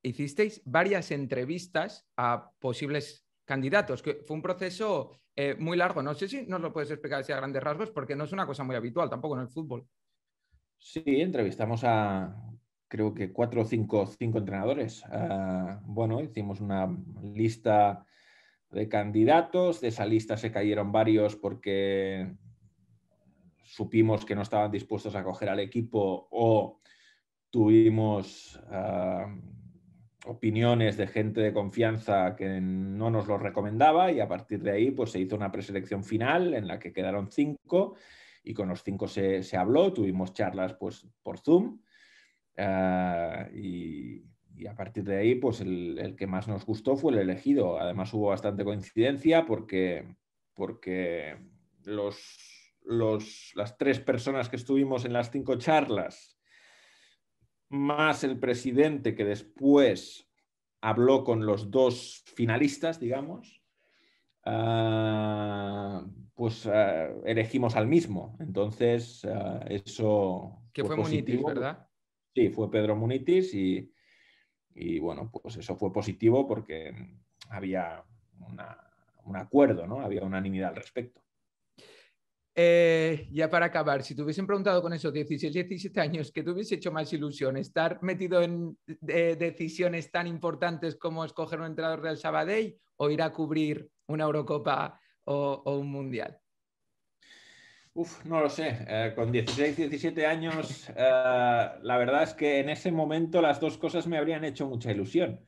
hicisteis varias entrevistas a posibles candidatos, que fue un proceso muy largo. No sé si nos lo puedes explicar así a grandes rasgos, porque no es una cosa muy habitual tampoco en el fútbol. Sí, entrevistamos a creo que 4 o 5 entrenadores. Bueno, hicimos una lista de candidatos, de esa lista se cayeron varios porque supimos que no estaban dispuestos a coger al equipo o tuvimos opiniones de gente de confianza que no nos lo recomendaba y a partir de ahí pues se hizo una preselección final en la que quedaron 5 y con los 5 se habló, tuvimos charlas pues por Zoom y a partir de ahí, pues el que más nos gustó fue el elegido. Además hubo bastante coincidencia porque las 3 personas que estuvimos en las 5 charlas, más el presidente que después habló con los 2 finalistas, digamos, pues elegimos al mismo. Entonces, eso Que fue fue Munitis, positivo. ¿verdad? Sí, fue Pedro Munitis y bueno, pues eso fue positivo porque había un acuerdo, ¿no? Había unanimidad al respecto. Ya para acabar, si te hubiesen preguntado con esos 16, 17 años, ¿qué te hubiese hecho más ilusión? ¿Estar metido en decisiones tan importantes como escoger un entrenador del Sabadell o ir a cubrir una Eurocopa o un Mundial? No lo sé. Con 16, 17 años, la verdad es que en ese momento las 2 cosas me habrían hecho mucha ilusión.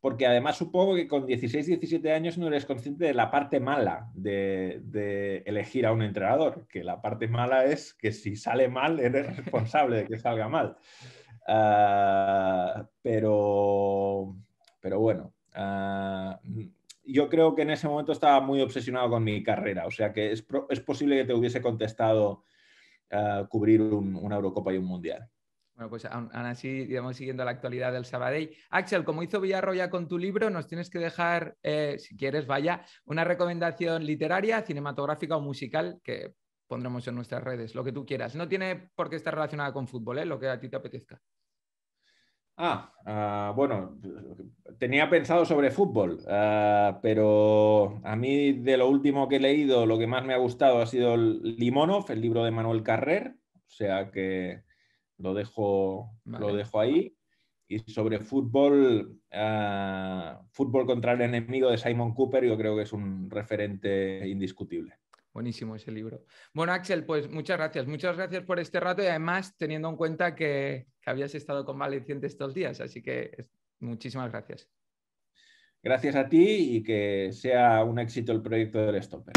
Porque además supongo que con 16, 17 años no eres consciente de la parte mala de elegir a un entrenador, que la parte mala es que si sale mal eres responsable de que salga mal. Pero bueno, yo creo que en ese momento estaba muy obsesionado con mi carrera, o sea que es posible que te hubiese contestado cubrir una Eurocopa y un Mundial. Bueno, pues aún así, digamos, siguiendo la actualidad del Sabadell. Axel, como hizo Villarroya con tu libro, nos tienes que dejar, si quieres, vaya, una recomendación literaria, cinematográfica o musical que pondremos en nuestras redes, lo que tú quieras. No tiene por qué estar relacionada con fútbol, lo que a ti te apetezca. Bueno, tenía pensado sobre fútbol, pero a mí de lo último que he leído, lo que más me ha gustado ha sido Limonov, el libro de Manuel Carrer, o sea que lo dejo ahí. Y sobre fútbol, Fútbol contra el enemigo de Simon Cooper, yo creo que es un referente indiscutible. Buenísimo ese libro. Bueno, Axel, pues muchas gracias. Muchas gracias por este rato y además teniendo en cuenta que habías estado convaleciente estos días. Así que muchísimas gracias. Gracias a ti y que sea un éxito el proyecto del Stopper.